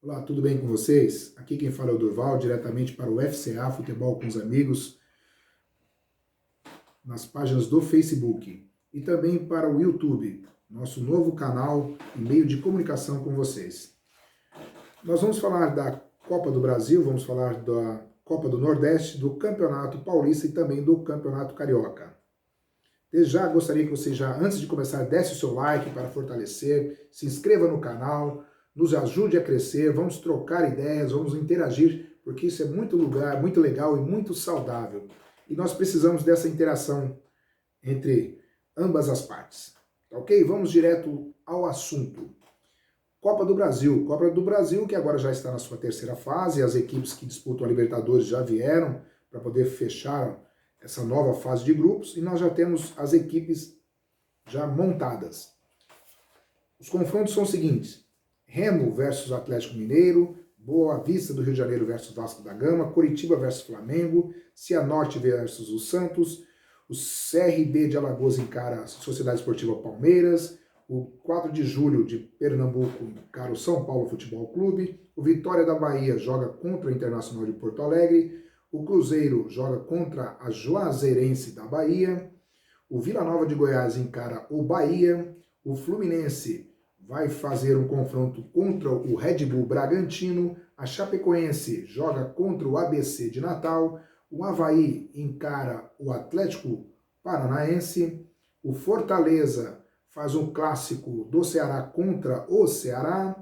Olá, tudo bem com vocês? Aqui quem fala é o Durval, diretamente para o FCA, Futebol com os Amigos, nas páginas do Facebook e também para o YouTube, nosso novo canal e meio de comunicação com vocês. Nós vamos falar da Copa do Brasil, vamos falar da Copa do Nordeste, do Campeonato Paulista e também do Campeonato Carioca. Desde já gostaria que você já, antes de começar, desse o seu like para fortalecer, se inscreva no canal, nos ajude a crescer, vamos trocar ideias, vamos interagir, porque isso é muito legal e muito saudável. E nós precisamos dessa interação entre ambas as partes. Ok? Vamos direto ao assunto. Copa do Brasil. Copa do Brasil que agora já está na sua terceira fase, as equipes que disputam a Libertadores já vieram para poder fechar essa nova fase de grupos e nós já temos as equipes já montadas. Os confrontos são os seguintes: Remo versus Atlético Mineiro, Boa Vista do Rio de Janeiro versus Vasco da Gama, Coritiba versus Flamengo, Cianorte versus o Santos, o CRB de Alagoas encara a Sociedade Esportiva Palmeiras, o 4 de julho de Pernambuco encara o São Paulo Futebol Clube, o Vitória da Bahia joga contra o Internacional de Porto Alegre, o Cruzeiro joga contra a Juazeirense da Bahia, o Vila Nova de Goiás encara o Bahia, o Fluminense vai fazer um confronto contra o Red Bull Bragantino, a Chapecoense joga contra o ABC de Natal, o Avaí encara o Atlético Paranaense, o Fortaleza faz um clássico do Ceará contra o Ceará,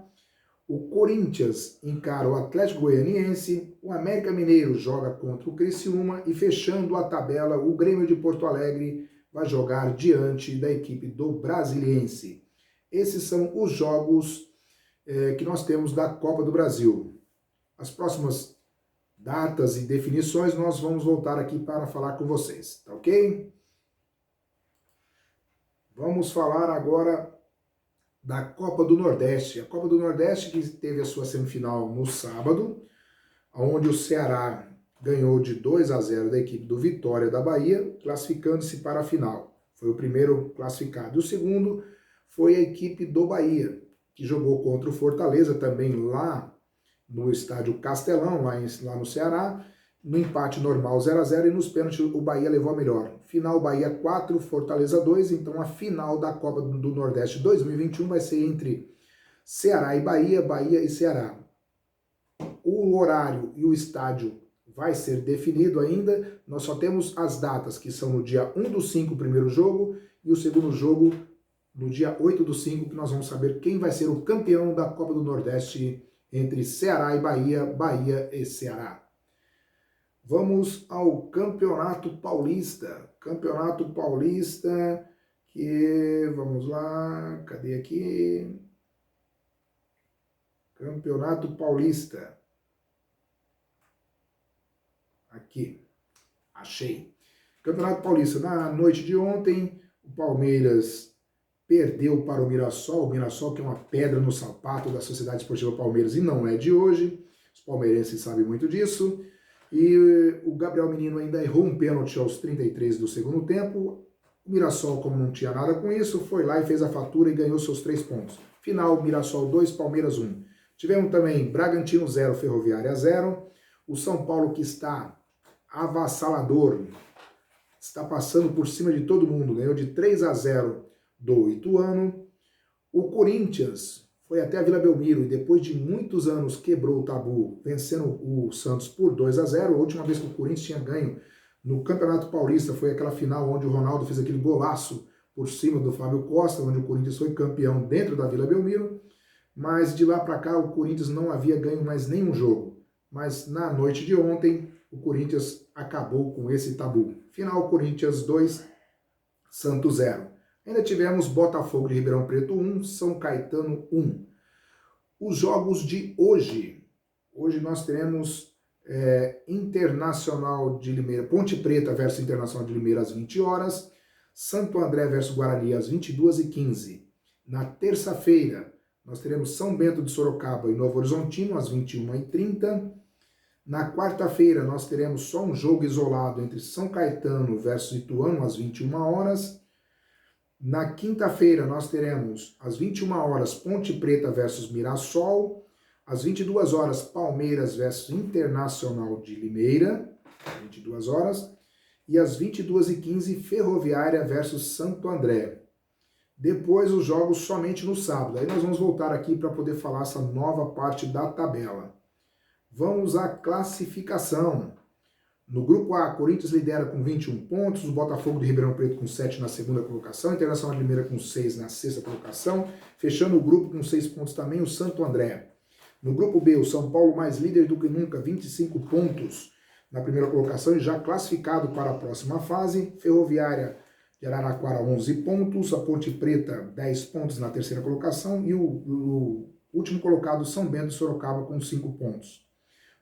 o Corinthians encara o Atlético Goianiense, o América Mineiro joga contra o Criciúma e fechando a tabela, o Grêmio de Porto Alegre vai jogar diante da equipe do Brasiliense. Esses são os jogos que nós temos da Copa do Brasil. As próximas datas e definições nós vamos voltar aqui para falar com vocês, tá ok? Vamos falar agora da Copa do Nordeste. A Copa do Nordeste que teve a sua semifinal no sábado, onde o Ceará ganhou de 2-0 da equipe do Vitória da Bahia, classificando-se para a final. Foi o primeiro classificado. O segundo foi a equipe do Bahia, que jogou contra o Fortaleza, também lá no estádio Castelão, lá no Ceará, no empate normal 0-0 e nos pênaltis o Bahia levou a melhor. Final Bahia 4, Fortaleza 2, então a final da Copa do Nordeste 2021 vai ser entre Ceará e Bahia, Bahia e Ceará. O horário e o estádio vai ser definido ainda, nós só temos as datas, que são no dia 1/5 o primeiro jogo e o segundo jogo no dia 8/5, que nós vamos saber quem vai ser o campeão da Copa do Nordeste entre Ceará e Bahia, Bahia e Ceará. Vamos ao Campeonato Paulista. Campeonato Paulista, vamos lá, cadê aqui? Campeonato Paulista. Aqui, achei. Campeonato Paulista, na noite de ontem, o Palmeiras perdeu para o Mirassol que é uma pedra no sapato da Sociedade Esportiva Palmeiras e não é de hoje, os palmeirenses sabem muito disso, e o Gabriel Menino ainda errou um pênalti aos 33 do segundo tempo, o Mirassol, como não tinha nada com isso, foi lá e fez a fatura e ganhou seus 3 pontos. Final, Mirassol 2, Palmeiras 1. Tivemos também Bragantino 0, Ferroviária 0, o São Paulo que está avassalador, está passando por cima de todo mundo, ganhou de 3-0 do Ituano. O Corinthians foi até a Vila Belmiro e depois de muitos anos quebrou o tabu, vencendo o Santos por 2-0. A última vez que o Corinthians tinha ganho no Campeonato Paulista foi aquela final onde o Ronaldo fez aquele golaço por cima do Fábio Costa, onde o Corinthians foi campeão dentro da Vila Belmiro, mas de lá para cá o Corinthians não havia ganho mais nenhum jogo. Mas na noite de ontem o Corinthians acabou com esse tabu. Final, Corinthians 2, Santos 0. Ainda tivemos Botafogo de Ribeirão Preto 1, São Caetano 1. Os jogos de hoje. Hoje nós teremos Internacional de Limeira, Ponte Preta versus Internacional de Limeira às 20 horas, Santo André versus Guarani às 22h15. Na terça-feira nós teremos São Bento de Sorocaba e Novo Horizontino às 21h30. Na quarta-feira nós teremos só um jogo isolado entre São Caetano versus Ituano às 21 horas. Na quinta-feira nós teremos às 21 horas Ponte Preta versus Mirassol, Às 22 horas, Palmeiras versus Internacional de Limeira, 22 horas. E às 22h15, Ferroviária versus Santo André. Depois os jogos somente no sábado. Aí nós vamos voltar aqui para poder falar essa nova parte da tabela. Vamos à classificação. No grupo A, Corinthians lidera com 21 pontos, o Botafogo de Ribeirão Preto com 7 na segunda colocação, Internacional de Limeira com 6 na sexta colocação, fechando o grupo com 6 pontos também o Santo André. No grupo B, o São Paulo mais líder do que nunca, 25 pontos na primeira colocação e já classificado para a próxima fase. Ferroviária de Araraquara, 11 pontos, a Ponte Preta, 10 pontos na terceira colocação e o último colocado, São Bento de Sorocaba, com 5 pontos.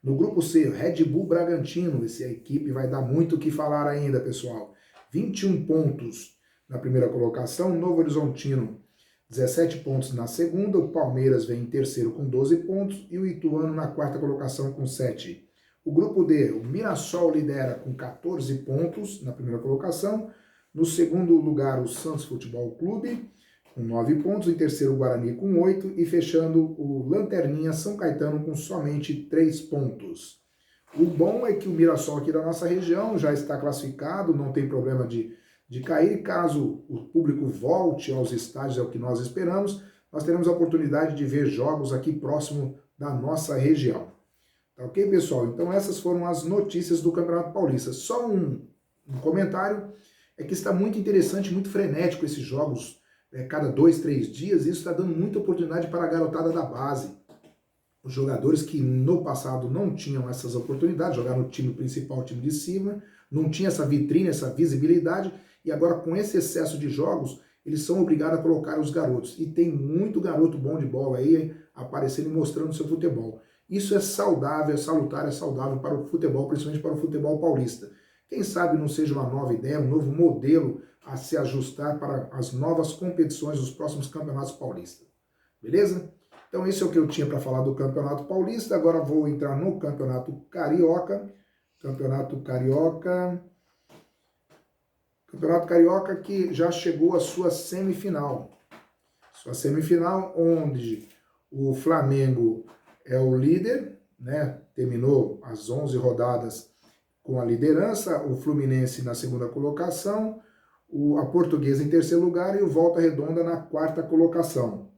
No grupo C, Red Bull Bragantino, essa equipe vai dar muito o que falar ainda, pessoal. 21 pontos na primeira colocação, Novo Horizontino, 17 pontos na segunda, o Palmeiras vem em terceiro com 12 pontos e o Ituano na quarta colocação com 7. O grupo D, o Mirassol lidera com 14 pontos na primeira colocação, no segundo lugar o Santos Futebol Clube com 9 pontos, em terceiro o Guarani com 8 e fechando o Lanterninha São Caetano com somente 3 pontos. O bom é que o Mirassol aqui da nossa região já está classificado, não tem problema de cair. Caso o público volte aos estádios, é o que nós esperamos, nós teremos a oportunidade de ver jogos aqui próximo da nossa região. Tá ok, pessoal? Então essas foram as notícias do Campeonato Paulista. Só um comentário, é que está muito interessante, muito frenético esses jogos, cada 2, 3 dias, isso está dando muita oportunidade para a garotada da base. Os jogadores que no passado não tinham essas oportunidades, jogar no time principal, o time de cima, não tinha essa vitrine, essa visibilidade, e agora com esse excesso de jogos, eles são obrigados a colocar os garotos. E tem muito garoto bom de bola aí aparecendo e mostrando seu futebol. Isso é saudável, é salutar, é saudável para o futebol, principalmente para o futebol paulista. Quem sabe não seja uma nova ideia, um novo modelo a se ajustar para as novas competições dos próximos campeonatos paulistas. Beleza? Então esse é o que eu tinha para falar do Campeonato Paulista. Agora vou entrar no Campeonato Carioca. Campeonato Carioca que já chegou à sua semifinal. Sua semifinal onde o Flamengo é o líder, né? Terminou as 11 rodadas com a liderança, o Fluminense na segunda colocação, a Portuguesa em terceiro lugar e o Volta Redonda na quarta colocação.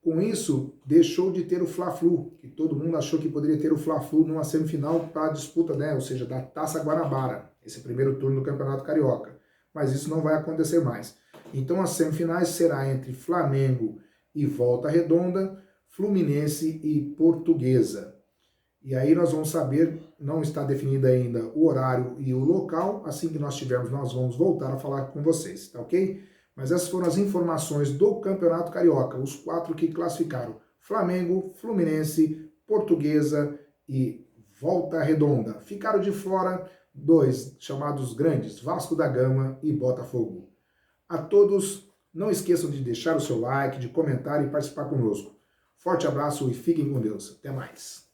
Com isso, deixou de ter o Fla-Flu, que todo mundo achou que poderia ter o Fla-Flu numa semifinal para a disputa, né? Ou seja, da Taça Guanabara, esse primeiro turno do Campeonato Carioca. Mas isso não vai acontecer mais. Então as semifinais será entre Flamengo e Volta Redonda, Fluminense e Portuguesa. E aí nós vamos saber, não está definido ainda o horário e o local, assim que nós tivermos, nós vamos voltar a falar com vocês, tá ok? Mas essas foram as informações do Campeonato Carioca, os 4 que classificaram: Flamengo, Fluminense, Portuguesa e Volta Redonda. Ficaram de fora 2 chamados grandes, Vasco da Gama e Botafogo. A todos, não esqueçam de deixar o seu like, de comentar e participar conosco. Forte abraço e fiquem com Deus. Até mais.